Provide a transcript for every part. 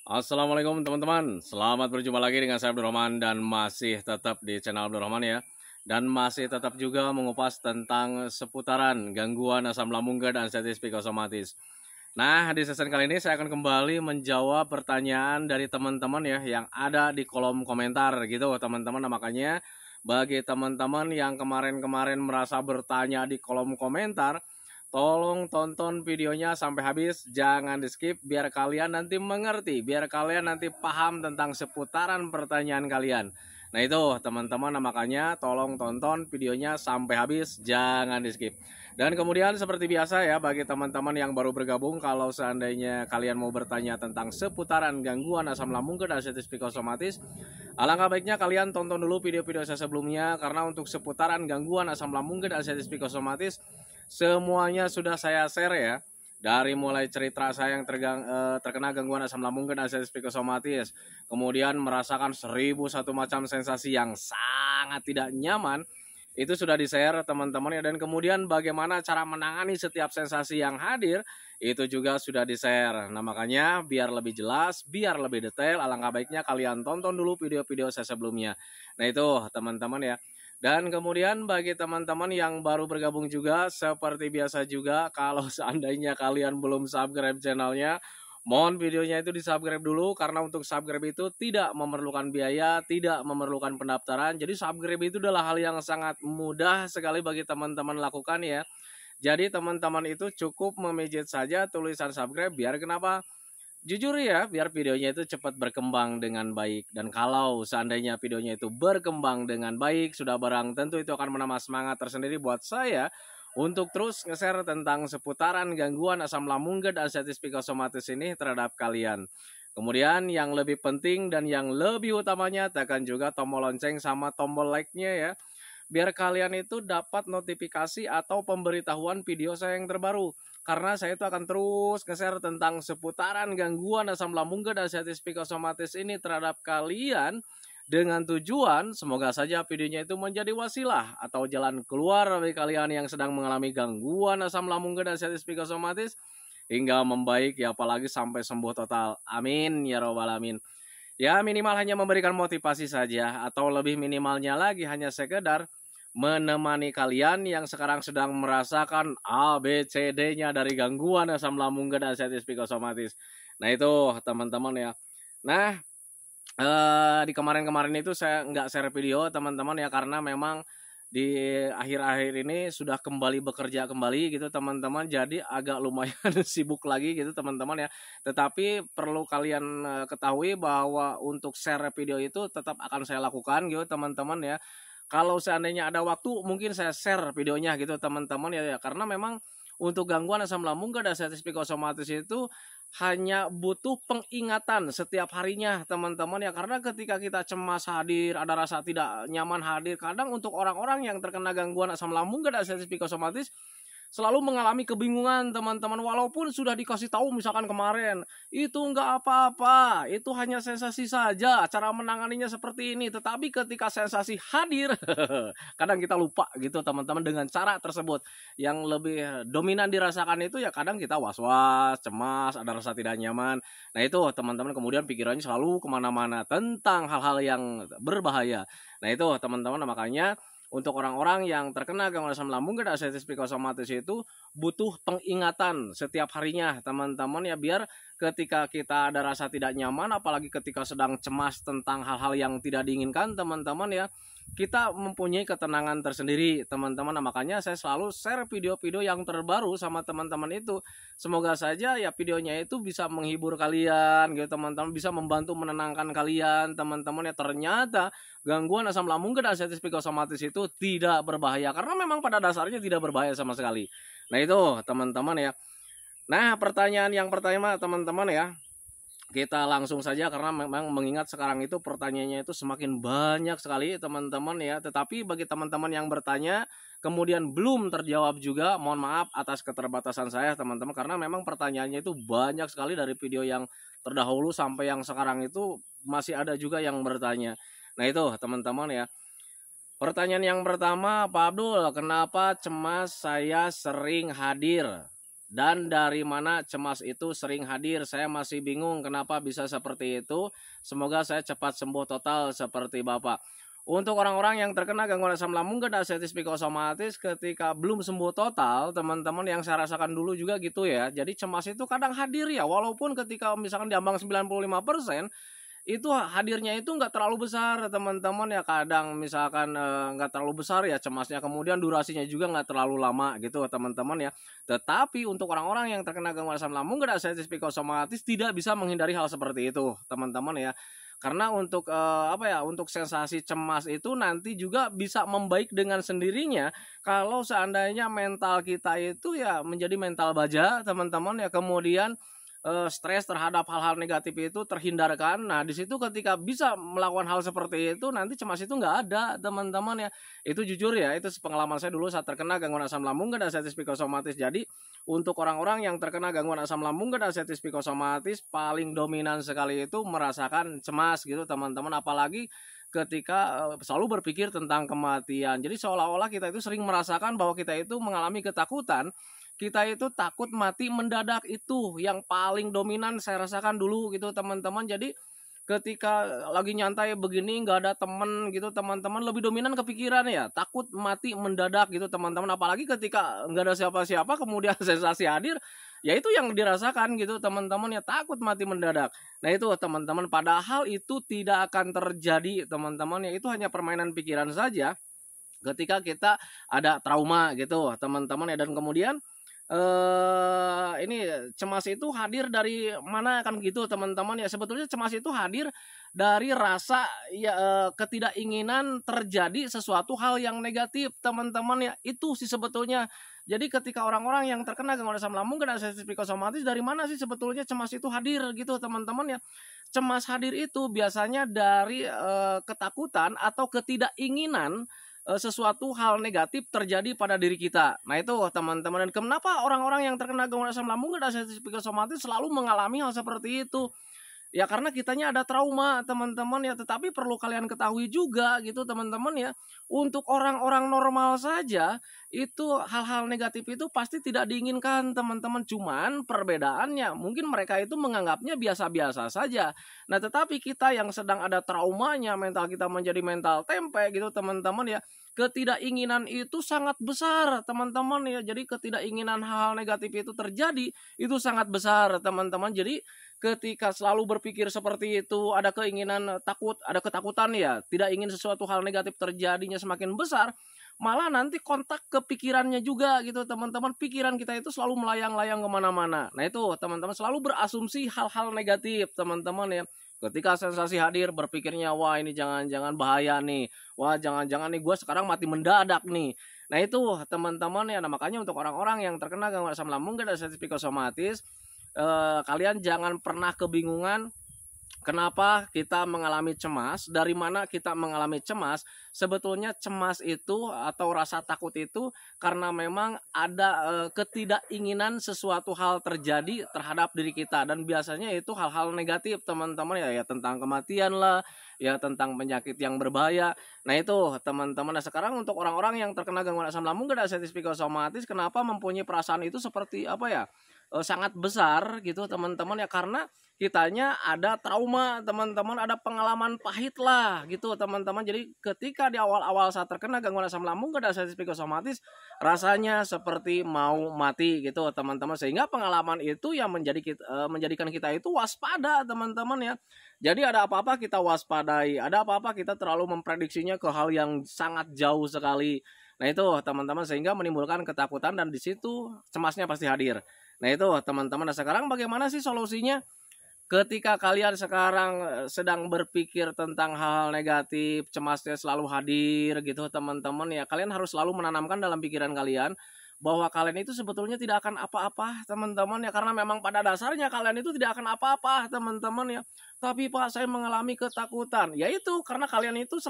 Assalamualaikum teman-teman, selamat berjumpa lagi dengan saya Abdurrahman dan masih tetap di channel Abdurrahman ya. Dan masih tetap juga mengupas tentang seputaran gangguan asam lambung dan anestesi psikosomatis. Nah, di season kali ini saya akan kembali menjawab pertanyaan dari teman-teman ya yang ada di kolom komentar gitu teman-teman. Nah, makanya bagi teman-teman yang kemarin-kemarin merasa bertanya di kolom komentar, tolong tonton videonya sampai habis, jangan di skip biar kalian nanti mengerti, biar kalian nanti paham tentang seputaran pertanyaan kalian. Nah itu teman-teman, nah makanya tolong tonton videonya sampai habis, jangan di skip. Dan kemudian seperti biasa ya bagi teman-teman yang baru bergabung, kalau seandainya kalian mau bertanya tentang seputaran gangguan asam lambung dan anestesi psikosomatis, alangkah baiknya kalian tonton dulu video-video saya sebelumnya, karena untuk seputaran gangguan asam lambung dan anestesi psikosomatis semuanya sudah saya share ya. Dari mulai cerita saya yang terkena gangguan asam lambung dan anestesi psikosomatis, kemudian merasakan 1001 macam sensasi yang sangat tidak nyaman, itu sudah di-share teman-teman ya. Dan kemudian bagaimana cara menangani setiap sensasi yang hadir, itu juga sudah di-share. Nah makanya biar lebih jelas, biar lebih detail, alangkah baiknya kalian tonton dulu video-video saya sebelumnya. Nah itu teman-teman ya. Dan kemudian bagi teman-teman yang baru bergabung juga, seperti biasa juga, kalau seandainya kalian belum subscribe channelnya, mohon videonya itu di-subscribe dulu, karena untuk subscribe itu tidak memerlukan biaya, tidak memerlukan pendaftaran. Jadi subscribe itu adalah hal yang sangat mudah sekali bagi teman-teman lakukan ya. Jadi teman-teman itu cukup memijit saja tulisan subscribe, biar kenapa? Jujur ya, biar videonya itu cepat berkembang dengan baik. Dan kalau seandainya videonya itu berkembang dengan baik, sudah barang tentu itu akan menambah semangat tersendiri buat saya untuk terus nge-share tentang seputaran gangguan asam lambung dan anestesi psikosomatis ini terhadap kalian. Kemudian yang lebih penting dan yang lebih utamanya, tekan juga tombol lonceng sama tombol like-nya ya, biar kalian itu dapat notifikasi atau pemberitahuan video saya yang terbaru. Karena saya itu akan terus nge-share tentang seputaran gangguan asam lambung dan anestesi psikosomatis ini terhadap kalian, dengan tujuan semoga saja videonya itu menjadi wasilah atau jalan keluar bagi kalian yang sedang mengalami gangguan asam lambung dan anestesi psikosomatis hingga membaik ya, apalagi sampai sembuh total. Amin ya robbal alamin. Ya minimal hanya memberikan motivasi saja, atau lebih minimalnya lagi hanya sekedar menemani kalian yang sekarang sedang merasakan ABCD-nya dari gangguan asam lambung dan anestesi psikosomatis. Nah itu teman-teman ya. Nah di kemarin-kemarin itu saya nggak share video teman-teman ya, karena memang di akhir-akhir ini sudah kembali bekerja kembali gitu teman-teman, jadi agak lumayan sibuk lagi gitu teman-teman ya. Tetapi perlu kalian ketahui bahwa untuk share video itu tetap akan saya lakukan gitu teman-teman ya. Kalau seandainya ada waktu mungkin saya share videonya gitu teman-teman ya, karena memang untuk gangguan asam lambung dan anestesi psikosomatis itu hanya butuh pengingatan setiap harinya teman-teman ya. Karena ketika kita cemas hadir, ada rasa tidak nyaman hadir, kadang untuk orang-orang yang terkena gangguan asam lambung dan anestesi psikosomatis selalu mengalami kebingungan teman-teman, walaupun sudah dikasih tahu misalkan kemarin itu nggak apa-apa, itu hanya sensasi saja, cara menanganinya seperti ini, tetapi ketika sensasi hadir kadang kita lupa gitu teman-teman dengan cara tersebut. Yang lebih dominan dirasakan itu ya kadang kita was-was, cemas, ada rasa tidak nyaman. Nah itu teman-teman, kemudian pikirannya selalu kemana-mana tentang hal-hal yang berbahaya. Nah itu teman-teman, makanya untuk orang-orang yang terkena gangguan asam lambung dan anestesi psikosomatis itu butuh pengingatan setiap harinya teman-teman ya, biar ketika kita ada rasa tidak nyaman, apalagi ketika sedang cemas tentang hal-hal yang tidak diinginkan teman-teman ya, kita mempunyai ketenangan tersendiri teman-teman. Nah, makanya saya selalu share video-video yang terbaru sama teman-teman itu. Semoga saja ya videonya itu bisa menghibur kalian gitu teman-teman, bisa membantu menenangkan kalian teman-teman ya. Ternyata gangguan asam lambung dan anestesi psikosomatis itu tidak berbahaya, karena memang pada dasarnya tidak berbahaya sama sekali. Nah itu teman-teman ya. Nah pertanyaan yang pertama teman-teman ya, kita langsung saja karena memang mengingat sekarang itu pertanyaannya itu semakin banyak sekali teman-teman ya. Tetapi bagi teman-teman yang bertanya kemudian belum terjawab juga, mohon maaf atas keterbatasan saya teman-teman, karena memang pertanyaannya itu banyak sekali dari video yang terdahulu sampai yang sekarang itu masih ada juga yang bertanya. Nah itu teman-teman ya. Pertanyaan yang pertama, Pak Abdul, kenapa cemas saya sering hadir? Dan dari mana cemas itu sering hadir? Saya masih bingung kenapa bisa seperti itu. Semoga saya cepat sembuh total seperti Bapak. Untuk orang-orang yang terkena gangguan asam lambung dan artritis psikosomatis ketika belum sembuh total, teman-teman, yang saya rasakan dulu juga gitu ya. Jadi cemas itu kadang hadir ya, walaupun ketika misalkan diambang 95%, itu hadirnya itu nggak terlalu besar teman-teman ya, kadang misalkan nggak terlalu besar ya cemasnya, kemudian durasinya juga nggak terlalu lama gitu teman-teman ya. Tetapi untuk orang-orang yang terkena gangguan asam lambung dan artritis psikosomatis tidak bisa menghindari hal seperti itu teman-teman ya, karena untuk untuk sensasi cemas itu nanti juga bisa membaik dengan sendirinya kalau seandainya mental kita itu ya menjadi mental baja teman-teman ya, kemudian stres terhadap hal-hal negatif itu terhindarkan. Nah, di situ ketika bisa melakukan hal seperti itu, nanti cemas itu nggak ada, teman-teman ya. Itu jujur ya, itu pengalaman saya dulu saat terkena gangguan asam lambung dan artritis psikosomatis. Jadi, untuk orang-orang yang terkena gangguan asam lambung dan artritis psikosomatis, paling dominan sekali itu merasakan cemas gitu, teman-teman. Apalagi ketika selalu berpikir tentang kematian. Jadi seolah-olah kita itu sering merasakan bahwa kita itu mengalami ketakutan, kita itu takut mati mendadak, itu yang paling dominan saya rasakan dulu gitu teman-teman. Jadi ketika lagi nyantai begini nggak ada temen gitu teman-teman, lebih dominan kepikiran ya takut mati mendadak gitu teman-teman. Apalagi ketika nggak ada siapa-siapa kemudian sensasi hadir, ya itu yang dirasakan gitu teman-teman ya, takut mati mendadak. Nah itu teman-teman, padahal itu tidak akan terjadi teman-teman ya, itu hanya permainan pikiran saja ketika kita ada trauma gitu teman-teman ya. Dan kemudian ini cemas itu hadir dari mana kan gitu teman-teman ya. Sebetulnya cemas itu hadir dari rasa ya ketidakinginan terjadi sesuatu hal yang negatif teman-teman ya, itu sih sebetulnya. Jadi ketika orang-orang yang terkena gangguan asam lambung dan artritis psikosomatis, dari mana sih sebetulnya cemas itu hadir gitu teman-teman ya. Cemas hadir itu biasanya dari ketakutan atau ketidakinginan sesuatu hal negatif terjadi pada diri kita. Nah itu teman-teman, dan kenapa orang-orang yang terkena gangguan asam lambung dan artritis psikosomatis selalu mengalami hal seperti itu? Ya karena kitanya ada trauma teman-teman ya. Tetapi perlu kalian ketahui juga gitu teman-teman ya, untuk orang-orang normal saja itu hal-hal negatif itu pasti tidak diinginkan teman-teman. Cuman perbedaannya mungkin mereka itu menganggapnya biasa-biasa saja. Nah tetapi kita yang sedang ada traumanya, mental kita menjadi mental tempe gitu teman-teman ya, ketidakinginan itu sangat besar teman-teman ya. Jadi ketidakinginan hal-hal negatif itu terjadi itu sangat besar teman-teman. Jadi ketika selalu berpikir seperti itu, ada keinginan takut, ada ketakutan ya, tidak ingin sesuatu hal negatif terjadinya semakin besar, malah nanti kontak ke pikirannya juga gitu teman-teman. Pikiran kita itu selalu melayang-layang kemana-mana. Nah itu teman-teman, selalu berasumsi hal-hal negatif teman-teman ya. Ketika sensasi hadir, berpikirnya wah ini jangan-jangan bahaya nih, wah jangan-jangan nih gue sekarang mati mendadak nih. Nah itu teman-teman ya. Nah makanya untuk orang-orang yang terkena gangguan asam lambung dan artritis psikosomatis, kalian jangan pernah kebingungan kenapa kita mengalami cemas, dari mana kita mengalami cemas. Sebetulnya cemas itu atau rasa takut itu karena memang ada ketidakinginan sesuatu hal terjadi terhadap diri kita, dan biasanya itu hal-hal negatif teman-teman ya, ya tentang kematian lah, ya tentang penyakit yang berbahaya. Nah itu teman-teman. Nah sekarang untuk orang-orang yang terkena gangguan asam lambung dan artritis psikosomatis, kenapa mempunyai perasaan itu seperti apa ya, sangat besar gitu teman-teman ya, karena kitanya ada trauma teman-teman, ada pengalaman pahit lah gitu teman-teman. Jadi ketika di awal-awal saat terkena gangguan asam lambung dan artritis psikosomatis, rasanya seperti mau mati gitu teman-teman, sehingga pengalaman itu yang menjadikan kita itu waspada teman-teman ya. Jadi ada apa-apa kita waspadai, ada apa-apa kita terlalu memprediksinya ke hal yang sangat jauh sekali. Nah itu teman-teman, sehingga menimbulkan ketakutan, dan di situ cemasnya pasti hadir. Nah itu teman-teman. Nah sekarang bagaimana sih solusinya? Ketika kalian sekarang sedang berpikir tentang hal-hal negatif, cemasnya selalu hadir gitu teman-teman ya, kalian harus selalu menanamkan dalam pikiran kalian bahwa kalian itu sebetulnya tidak akan apa-apa teman-teman ya, karena memang pada dasarnya kalian itu tidak akan apa-apa teman-teman ya. Tapi Pak, saya mengalami ketakutan. Ya itu karena kalian itu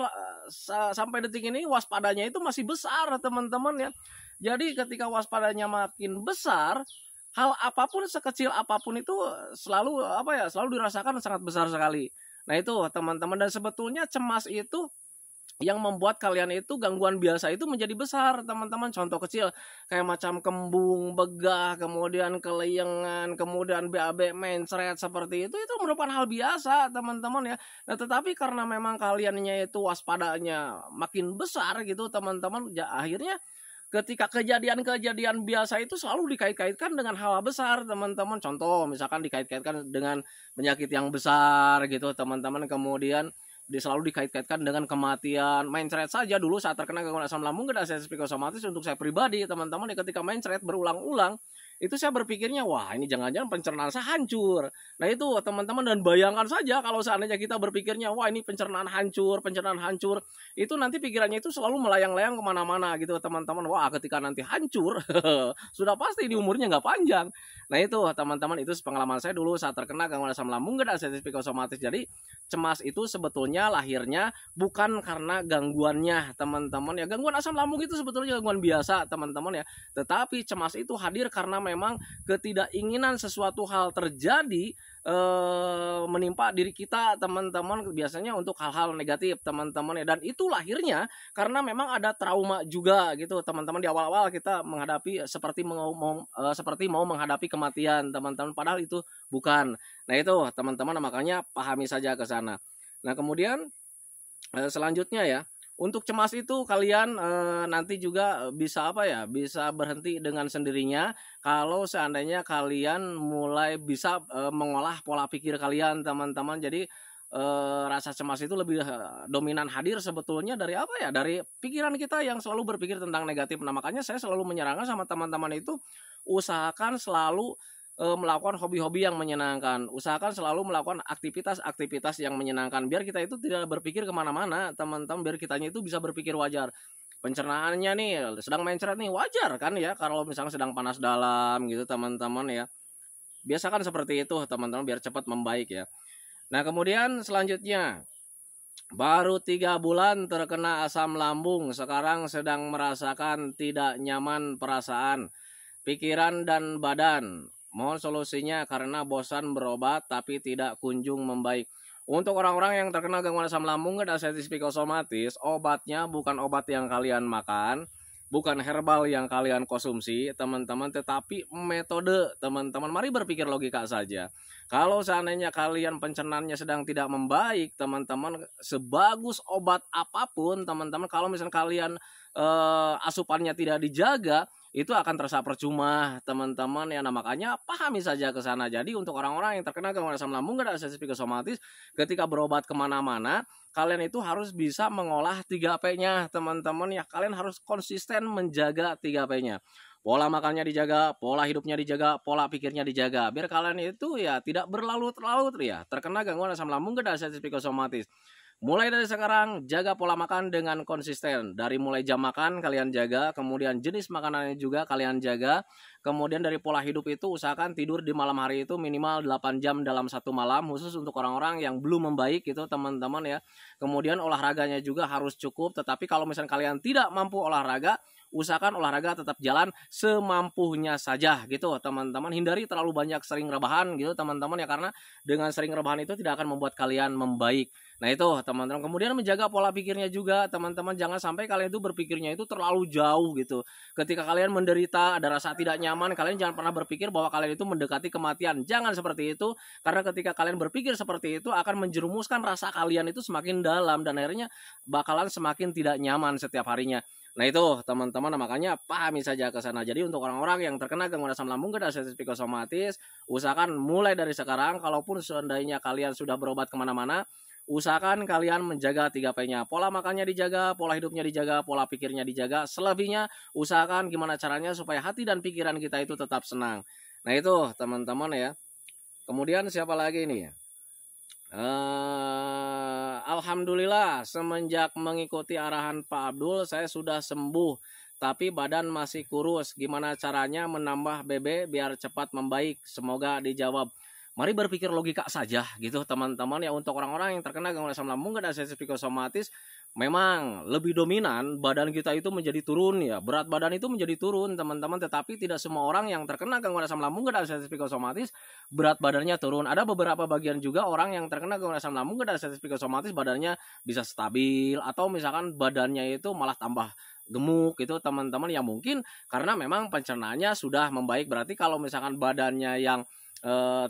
sampai detik ini waspadanya itu masih besar teman-teman ya. Jadi ketika waspadanya makin besar, hal apapun sekecil apapun itu selalu selalu dirasakan sangat besar sekali. Nah itu teman-teman. Dan sebetulnya cemas itu yang membuat kalian itu gangguan biasa itu menjadi besar, teman-teman. Contoh kecil kayak macam kembung, begah, kemudian kelayangan, kemudian BAB mencret seperti itu merupakan hal biasa, teman-teman ya. Nah, tetapi karena memang kaliannya itu waspadanya makin besar gitu, teman-teman, akhirnya ketika kejadian-kejadian biasa itu selalu dikait-kaitkan dengan hal besar, teman-teman. Contoh misalkan dikait-kaitkan dengan penyakit yang besar gitu, teman-teman. Kemudian selalu dikait-kaitkan dengan kematian. Mencret saja dulu saat terkena gangguan asam lambung dan sensitif psikosomatis, untuk saya pribadi, teman-teman, ya, ketika mencret berulang-ulang itu saya berpikirnya, wah ini jangan-jangan pencernaan saya hancur. Nah itu teman-teman, dan bayangkan saja kalau seandainya kita berpikirnya, wah ini pencernaan hancur, itu nanti pikirannya itu selalu melayang-layang kemana-mana gitu, teman-teman. Wah ketika nanti hancur, sudah pasti di umurnya nggak panjang. Nah itu teman-teman, itu pengalaman saya dulu saat terkena gangguan asam lambung dan sensitif psikosomatis. Jadi cemas itu sebetulnya lahirnya bukan karena gangguannya, teman-teman ya. Gangguan asam lambung itu sebetulnya gangguan biasa, teman-teman ya. Tetapi cemas itu hadir karena memang ketidakinginan sesuatu hal terjadi menimpa diri kita, teman-teman, biasanya untuk hal-hal negatif, teman-teman ya. Dan itu lahirnya karena memang ada trauma juga gitu, teman-teman. Di awal-awal kita menghadapi seperti mau menghadapi kematian, teman-teman, padahal itu bukan. Nah itu teman-teman, makanya pahami saja ke sana. Nah kemudian selanjutnya ya, untuk cemas itu kalian nanti juga bisa bisa berhenti dengan sendirinya kalau seandainya kalian mulai bisa mengolah pola pikir kalian, teman-teman. Jadi rasa cemas itu lebih dominan hadir sebetulnya dari dari pikiran kita yang selalu berpikir tentang negatif. Nah makanya saya selalu menyarankan sama teman-teman itu, usahakan selalu melakukan hobi-hobi yang menyenangkan. Usahakan selalu melakukan aktivitas-aktivitas yang menyenangkan, biar kita itu tidak berpikir kemana-mana, teman-teman. Biar kitanya itu bisa berpikir wajar. Pencernaannya nih sedang mencret nih, wajar kan ya kalau misalnya sedang panas dalam gitu, teman-teman ya. Biasakan seperti itu, teman-teman, biar cepat membaik ya. Nah kemudian selanjutnya, baru 3 bulan terkena asam lambung, sekarang sedang merasakan tidak nyaman perasaan, pikiran dan badan. Mohon solusinya karena bosan berobat tapi tidak kunjung membaik. Untuk orang-orang yang terkena gangguan asam lambung dan sensitif psikosomatis, obatnya bukan obat yang kalian makan, bukan herbal yang kalian konsumsi, teman-teman, tetapi metode, teman-teman. Mari berpikir logika saja. Kalau seandainya kalian pencernaannya sedang tidak membaik, teman-teman, sebagus obat apapun, teman-teman, kalau misalnya kalian asupannya tidak dijaga, itu akan terasa percuma, teman-teman ya. Nah makanya pahami saja ke sana. Jadi untuk orang-orang yang terkena gangguan asam lambung dan sensitif psikosomatis, ketika berobat kemana-mana, kalian itu harus bisa mengolah 3P-nya, teman-teman ya. Kalian harus konsisten menjaga 3P-nya. Pola makannya dijaga, pola hidupnya dijaga, pola pikirnya dijaga. Biar kalian itu ya tidak berlarut-larut ya terkena gangguan asam lambung dan sensitif psikosomatis. Mulai dari sekarang, jaga pola makan dengan konsisten. Dari mulai jam makan kalian jaga, kemudian jenis makanannya juga kalian jaga. Kemudian dari pola hidup itu, usahakan tidur di malam hari itu minimal 8 jam dalam satu malam, khusus untuk orang-orang yang belum membaik gitu, teman-teman ya. Kemudian olahraganya juga harus cukup, tetapi kalau misalnya kalian tidak mampu olahraga, usahakan olahraga tetap jalan semampunya saja gitu, teman-teman. Hindari terlalu banyak sering rebahan gitu, teman-teman ya, karena dengan sering rebahan itu tidak akan membuat kalian membaik. Nah itu teman-teman. Kemudian menjaga pola pikirnya juga, teman-teman. Jangan sampai kalian itu berpikirnya itu terlalu jauh gitu. Ketika kalian menderita, ada rasa tidak nyaman, kalian jangan pernah berpikir bahwa kalian itu mendekati kematian. Jangan seperti itu, karena ketika kalian berpikir seperti itu akan menjerumuskan rasa kalian itu semakin dalam, dan akhirnya bakalan semakin tidak nyaman setiap harinya. Nah itu teman-teman, makanya pahami saja ke sana. Jadi untuk orang-orang yang terkena gangguan asam lambung dan sensitif psikosomatis, usahakan mulai dari sekarang, kalaupun seandainya kalian sudah berobat kemana-mana, usahakan kalian menjaga 3P-nya. Pola makannya dijaga, pola hidupnya dijaga, pola pikirnya dijaga. Selebihnya usahakan gimana caranya supaya hati dan pikiran kita itu tetap senang. Nah itu teman-teman ya. Kemudian siapa lagi nih? Alhamdulillah, semenjak mengikuti arahan Pak Abdul, saya sudah sembuh. Tapi badan masih kurus. Gimana caranya menambah BB biar cepat membaik? Semoga dijawab. Mari berpikir logika saja gitu teman-teman ya. Untuk orang-orang yang terkena gangguan asam lambung dan sensitif psikosomatis, memang lebih dominan badan kita itu menjadi turun ya, berat badan itu menjadi turun teman-teman. Tetapi tidak semua orang yang terkena gangguan asam lambung dan sensitif psikosomatis berat badannya turun. Ada beberapa bagian juga orang yang terkena gangguan asam lambung dan sensitif psikosomatis badannya bisa stabil, atau misalkan badannya itu malah tambah gemuk gitu teman-teman, yang mungkin karena memang pencernaannya sudah membaik. Berarti kalau misalkan badannya yang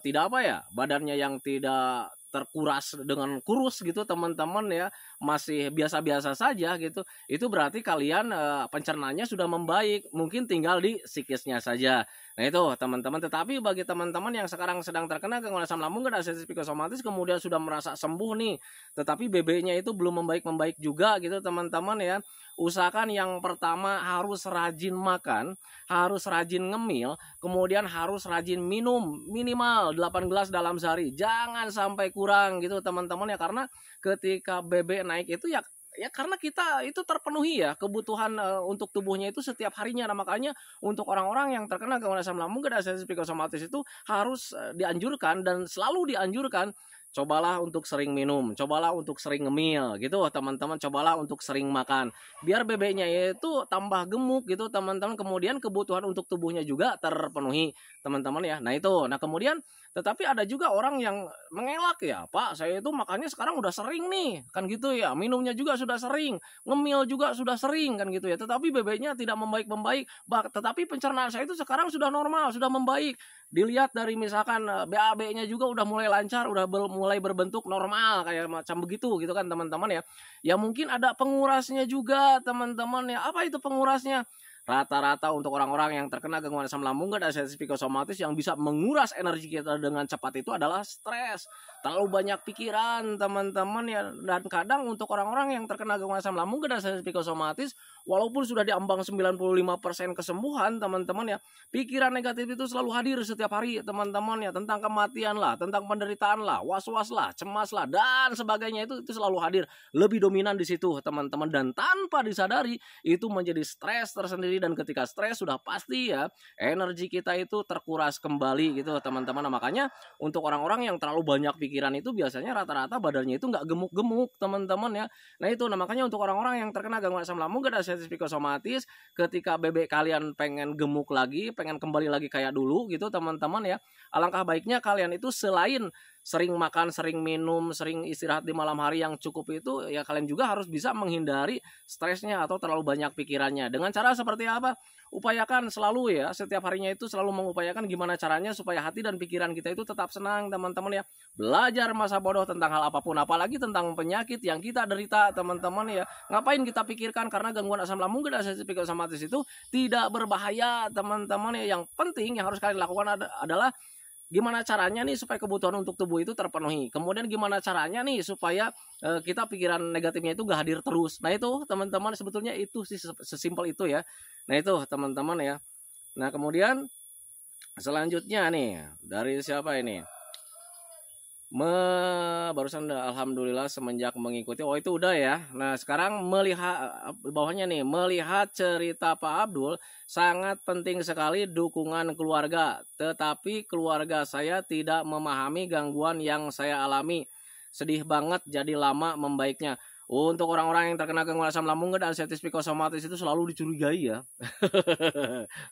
tidak apa ya, badannya yang tidak terkuras dengan kurus gitu teman-teman ya, masih biasa-biasa saja gitu, itu berarti kalian pencernaannya sudah membaik, mungkin tinggal di psikisnya saja. Nah itu teman-teman. Tetapi bagi teman-teman yang sekarang sedang terkena gangguan asam lambung dan sensitif psikosomatis, kemudian sudah merasa sembuh nih, tetapi BB-nya itu belum membaik-membaik juga gitu teman-teman ya, usahakan yang pertama harus rajin makan, harus rajin ngemil, kemudian harus rajin minum minimal 8 gelas dalam sehari. Jangan sampai kurang gitu teman-teman ya, karena ketika BB naik itu ya karena kita itu terpenuhi ya kebutuhan untuk tubuhnya itu setiap harinya. Nah makanya untuk orang-orang yang terkena gangguan asam lambung dan sensitif psikosomatis itu harus dianjurkan dan selalu dianjurkan, cobalah untuk sering minum, cobalah untuk sering ngemil gitu teman-teman, cobalah untuk sering makan biar bebeknya itu tambah gemuk gitu teman-teman. Kemudian kebutuhan untuk tubuhnya juga terpenuhi teman-teman ya. Nah itu, nah kemudian tetapi ada juga orang yang mengelak ya, Pak saya itu makannya sekarang udah sering nih kan gitu ya, minumnya juga sudah sering, ngemil juga sudah sering kan gitu ya, tetapi bebeknya tidak membaik-membaik, tetapi pencernaan saya itu sekarang sudah normal, sudah membaik. Dilihat dari misalkan BAB-nya juga udah mulai lancar, udah mulai berbentuk normal kayak macam begitu gitu kan teman-teman ya. Ya mungkin ada pengurasnya juga teman-teman ya. Apa itu pengurasnya? Rata-rata untuk orang-orang yang terkena gangguan asam lambung dan sensitif psikosomatis, yang bisa menguras energi kita dengan cepat itu adalah stres. Terlalu banyak pikiran teman-teman ya. Dan kadang untuk orang-orang yang terkena gangguan asam lambung dan sensitif psikosomatis, walaupun sudah diambang 95% kesembuhan teman-teman ya, pikiran negatif itu selalu hadir setiap hari teman-teman ya, tentang kematian lah, tentang penderitaan lah, was-was lah, cemas lah, dan sebagainya itu selalu hadir, lebih dominan di situ teman-teman. Dan tanpa disadari itu menjadi stres tersendiri, dan ketika stres sudah pasti ya energi kita itu terkuras kembali gitu teman-teman. Nah, makanya untuk orang-orang yang terlalu banyak pikiran itu biasanya rata-rata badannya itu nggak gemuk-gemuk teman-teman ya. Nah itu, nah makanya untuk orang-orang yang terkena gangguan asam lambung dan sensitif psikosomatis, ketika bebek kalian pengen gemuk lagi, pengen kembali lagi kayak dulu gitu teman-teman ya, alangkah baiknya kalian itu selain sering makan, sering minum, sering istirahat di malam hari yang cukup itu ya, kalian juga harus bisa menghindari stresnya atau terlalu banyak pikirannya. Dengan cara seperti apa? Upayakan selalu ya, setiap harinya itu selalu mengupayakan gimana caranya supaya hati dan pikiran kita itu tetap senang teman-teman ya. Belajar masa bodoh tentang hal apapun, apalagi tentang penyakit yang kita derita teman-teman ya. Ngapain kita pikirkan, karena gangguan asam lambung dan sensitif psikosomatis itu tidak berbahaya teman-teman ya. Yang penting yang harus kalian lakukan adalah gimana caranya nih supaya kebutuhan untuk tubuh itu terpenuhi. Kemudian gimana caranya nih supaya kita pikiran negatifnya itu gak hadir terus. Nah itu teman-teman, sebetulnya itu sih sesimpel itu ya. Nah itu teman-teman ya. Nah kemudian selanjutnya nih dari siapa ini? Barusan alhamdulillah semenjak mengikuti, oh itu udah ya. Nah sekarang melihat bawahnya nih, melihat cerita Pak Abdul, sangat penting sekali dukungan keluarga, tetapi keluarga saya tidak memahami gangguan yang saya alami, sedih banget jadi lama membaiknya. Untuk orang-orang yang terkena gangguan asam lambung dan sensitif psikosomatis itu selalu dicurigai ya.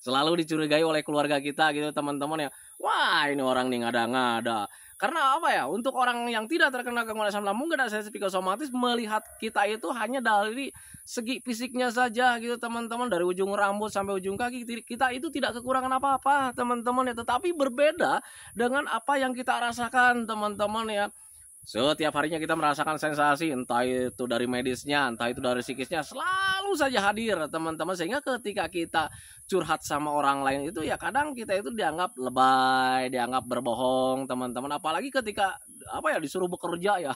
Selalu dicurigai oleh keluarga kita gitu teman-teman ya. Wah ini orang nih ngada-ngada. Karena apa ya, untuk orang yang tidak terkena gangguan asam lambung dan sensitif psikosomatis, melihat kita itu hanya dari segi fisiknya saja gitu teman-teman, dari ujung rambut sampai ujung kaki kita itu tidak kekurangan apa-apa teman-teman ya. Tetapi berbeda dengan apa yang kita rasakan teman-teman ya. Setiap harinya kita merasakan sensasi, entah itu dari medisnya, entah itu dari psikisnya, selalu saja hadir teman-teman. Sehingga ketika kita curhat sama orang lain itu ya kadang kita itu dianggap lebay, dianggap berbohong teman-teman. Apalagi ketika disuruh bekerja ya.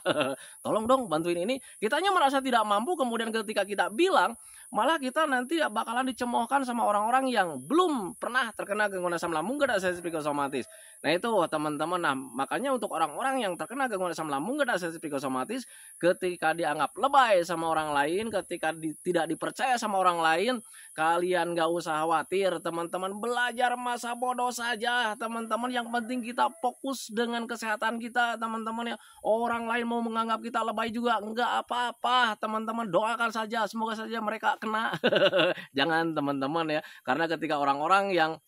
Tolong dong bantuin ini. Kitanya merasa tidak mampu, kemudian ketika kita bilang, malah kita nanti bakalan dicemoohkan sama orang-orang yang belum pernah terkena gangguan asam lambung dan sensitif psikosomatis. Nah itu teman-teman, nah makanya untuk orang-orang yang terkena gangguan asam lambung dan sensitif psikosomatis, ketika dianggap lebay sama orang lain, ketika tidak dipercaya sama orang lain, kalian gak usah khawatir teman-teman, belajar masa bodoh saja teman-teman. Yang penting kita fokus dengan kesehatan kita teman-teman ya. Orang lain mau menganggap kita lebay juga enggak apa-apa teman-teman, doakan saja semoga saja mereka kena. Jangan teman-teman ya, karena ketika orang-orang yang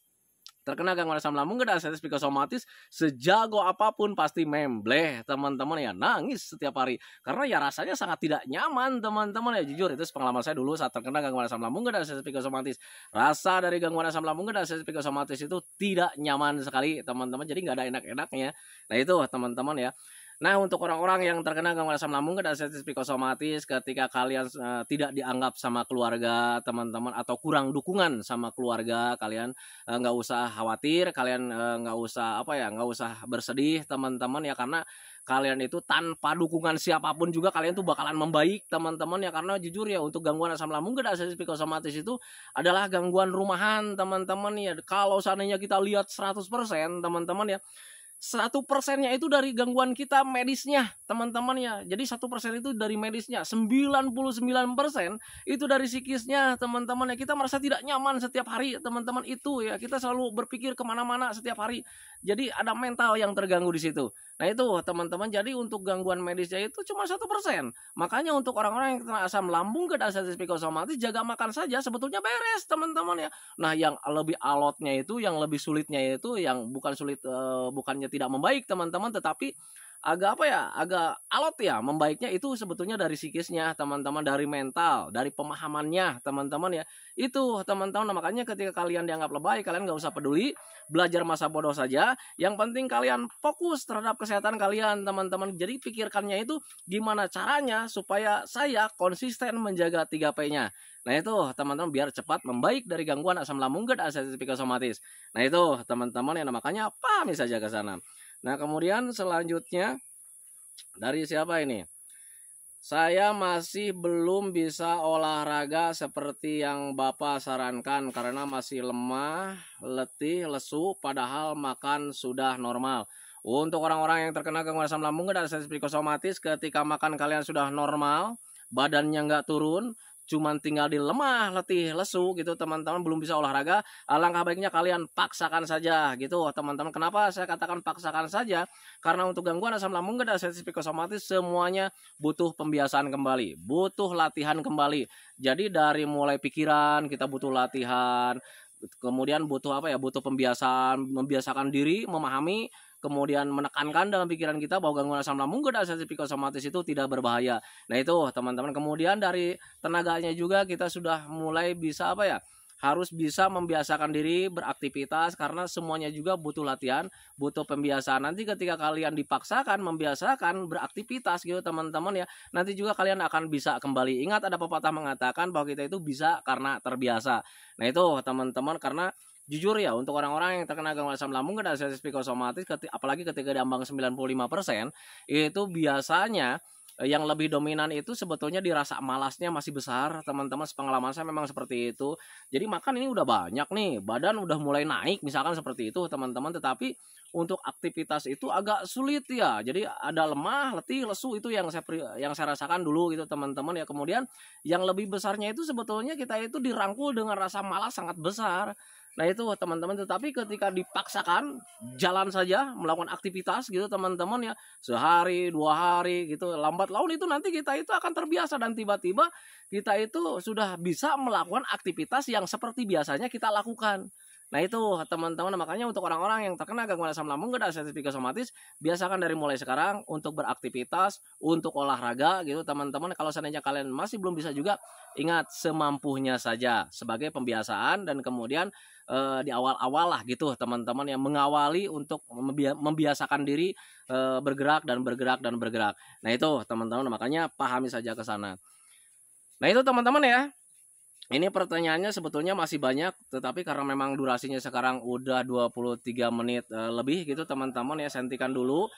terkena gangguan asam lambung dan sensitif psikosomatis, sejago apapun pasti membleh teman-teman ya, nangis setiap hari karena ya rasanya sangat tidak nyaman teman-teman ya. Jujur itu pengalaman saya dulu saat terkena gangguan asam lambung dan sensitif psikosomatis. Rasa dari gangguan asam lambung dan sensitif psikosomatis itu tidak nyaman sekali teman-teman, jadi nggak ada enak-enaknya. Nah itu teman-teman ya. Nah untuk orang-orang yang terkena gangguan asam lambung dan sensitif psikosomatis, ketika kalian tidak dianggap sama keluarga teman-teman atau kurang dukungan sama keluarga, kalian nggak usah khawatir, kalian nggak usah nggak usah bersedih teman-teman ya, karena kalian itu tanpa dukungan siapapun juga kalian tuh bakalan membaik teman-teman ya. Karena jujur ya, untuk gangguan asam lambung dan sensitif psikosomatis itu adalah gangguan rumahan teman-teman ya. Kalau seandainya kita lihat 100% teman-teman ya, 1%-nya itu dari gangguan kita medisnya teman-teman ya. Jadi 1% itu dari medisnya, 99% itu dari psikisnya teman-teman ya. Kita merasa tidak nyaman setiap hari teman-teman itu ya. Kita selalu berpikir kemana-mana setiap hari. Jadi ada mental yang terganggu di situ. Nah itu teman-teman, jadi untuk gangguan medisnya itu cuma 1%. Makanya untuk orang-orang yang kena asam lambung dan sensitif psikosomatis, jaga makan saja sebetulnya beres teman-teman ya. Nah yang lebih alotnya itu, yang lebih sulitnya itu, yang bukan sulit bukannya tidak membaik teman-teman, tetapi agak agak alot ya membaiknya itu sebetulnya dari psikisnya teman-teman, dari mental, dari pemahamannya teman-teman ya. Itu teman-teman, nah, makanya ketika kalian dianggap lebay, kalian gak usah peduli, belajar masa bodoh saja. Yang penting kalian fokus terhadap kesehatan kalian teman-teman. Jadi pikirkannya itu gimana caranya supaya saya konsisten menjaga 3P-nya. Nah itu teman-teman, biar cepat membaik dari gangguan asam lambung dan sensitif psikosomatis. Nah itu teman-teman ya, makanya pahami saja ke sana. Nah kemudian selanjutnya dari siapa ini? Saya masih belum bisa olahraga seperti yang Bapak sarankan karena masih lemah, letih, lesu, padahal makan sudah normal. Untuk orang-orang yang terkena gangguan asam lambung dan sensitif psikosomatis, ketika makan kalian sudah normal, badannya nggak turun, cuman tinggal di lemah, letih, lesu gitu teman-teman, belum bisa olahraga, alangkah baiknya kalian paksakan saja gitu teman-teman. Kenapa saya katakan paksakan saja? Karena untuk gangguan asam lambung dan sensitif psikosomatis semuanya butuh pembiasaan kembali, butuh latihan kembali. Jadi dari mulai pikiran kita butuh latihan, kemudian butuh butuh pembiasaan, membiasakan diri, memahami, kemudian menekankan dalam pikiran kita bahwa gangguan asam lambung dan sensitif psikosomatis itu tidak berbahaya. Nah itu teman-teman, kemudian dari tenaganya juga kita sudah mulai bisa harus bisa membiasakan diri beraktivitas, karena semuanya juga butuh latihan, butuh pembiasaan. Nanti ketika kalian dipaksakan membiasakan beraktivitas gitu teman-teman ya, nanti juga kalian akan bisa kembali. Ingat ada pepatah mengatakan bahwa kita itu bisa karena terbiasa. Nah itu teman-teman, karena jujur ya, untuk orang-orang yang terkena gangguan asam lambung dan sensitif psikosomatis, apalagi ketika diambang 95%, itu biasanya yang lebih dominan itu sebetulnya dirasa malasnya masih besar teman-teman. Pengalaman saya memang seperti itu. Jadi makan ini udah banyak nih, badan udah mulai naik misalkan seperti itu teman-teman, tetapi untuk aktivitas itu agak sulit ya. Jadi ada lemah, letih, lesu, itu yang saya rasakan dulu gitu teman-teman ya. Kemudian yang lebih besarnya itu sebetulnya kita itu dirangkul dengan rasa malas sangat besar. Nah itu teman-teman, tetapi ketika dipaksakan jalan saja melakukan aktivitas gitu teman-teman ya, sehari 2 hari gitu, lambat laun itu nanti kita itu akan terbiasa dan tiba-tiba kita itu sudah bisa melakukan aktivitas yang seperti biasanya kita lakukan. Nah itu teman-teman, makanya untuk orang-orang yang terkena gangguan asam lambung dan sensitif psikosomatis, biasakan dari mulai sekarang untuk beraktivitas, untuk olahraga gitu teman-teman. Kalau seandainya kalian masih belum bisa juga, ingat semampunya saja sebagai pembiasaan, dan kemudian di awal-awal lah gitu teman-teman yang mengawali untuk membiasakan diri bergerak dan bergerak dan bergerak. Nah itu teman-teman, makanya pahami saja ke sana. Nah itu teman-teman ya. Ini pertanyaannya sebetulnya masih banyak, tetapi karena memang durasinya sekarang udah 23 menit lebih gitu teman-teman ya, saya hentikan dulu.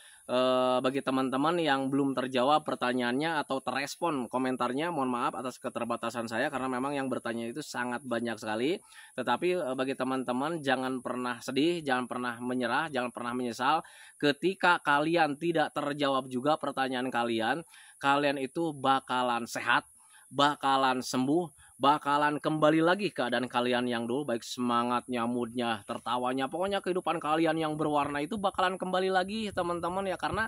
Bagi teman-teman yang belum terjawab pertanyaannya atau terrespon komentarnya, mohon maaf atas keterbatasan saya karena memang yang bertanya itu sangat banyak sekali. Tetapi bagi teman-teman jangan pernah sedih, jangan pernah menyerah, jangan pernah menyesal ketika kalian tidak terjawab juga pertanyaan kalian. Kalian itu bakalan sehat, bakalan sembuh, bakalan kembali lagi keadaan kalian yang dulu, baik semangatnya, moodnya, tertawanya, pokoknya kehidupan kalian yang berwarna itu bakalan kembali lagi teman-teman ya. Karena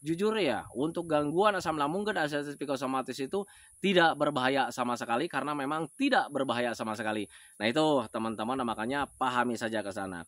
jujur ya, untuk gangguan asam lambung dan asam psikosomatis itu tidak berbahaya sama sekali karena memang tidak berbahaya sama sekali. Nah itu teman-teman, makanya pahami saja ke sana.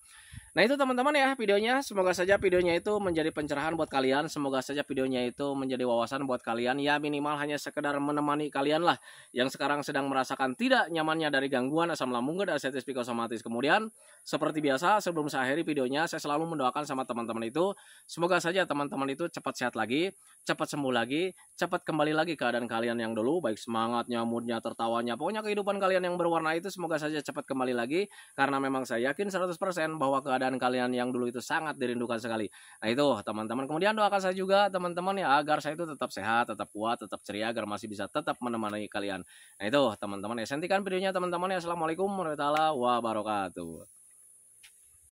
Nah itu teman-teman ya videonya, semoga saja videonya itu menjadi pencerahan buat kalian, semoga saja videonya itu menjadi wawasan buat kalian, ya minimal hanya sekedar menemani kalian lah yang sekarang sedang merasakan tidak nyamannya dari gangguan asam lambung dan asam psikosomatis. Kemudian seperti biasa sebelum saya akhiri videonya, saya selalu mendoakan sama teman-teman itu, semoga saja teman-teman itu cepat sehat lagi, cepat sembuh lagi, cepat kembali lagi keadaan kalian yang dulu, baik semangatnya, moodnya, tertawanya, pokoknya kehidupan kalian yang berwarna itu semoga saja cepat kembali lagi. Karena memang saya yakin 100% bahwa keadaan kalian yang dulu itu sangat dirindukan sekali. Nah itu teman-teman, kemudian doakan saya juga teman-teman ya agar saya itu tetap sehat, tetap kuat, tetap ceria, agar masih bisa tetap menemani kalian. Nah itu teman-teman ya, hentikan videonya teman-teman ya. Assalamualaikum warahmatullahi wabarakatuh.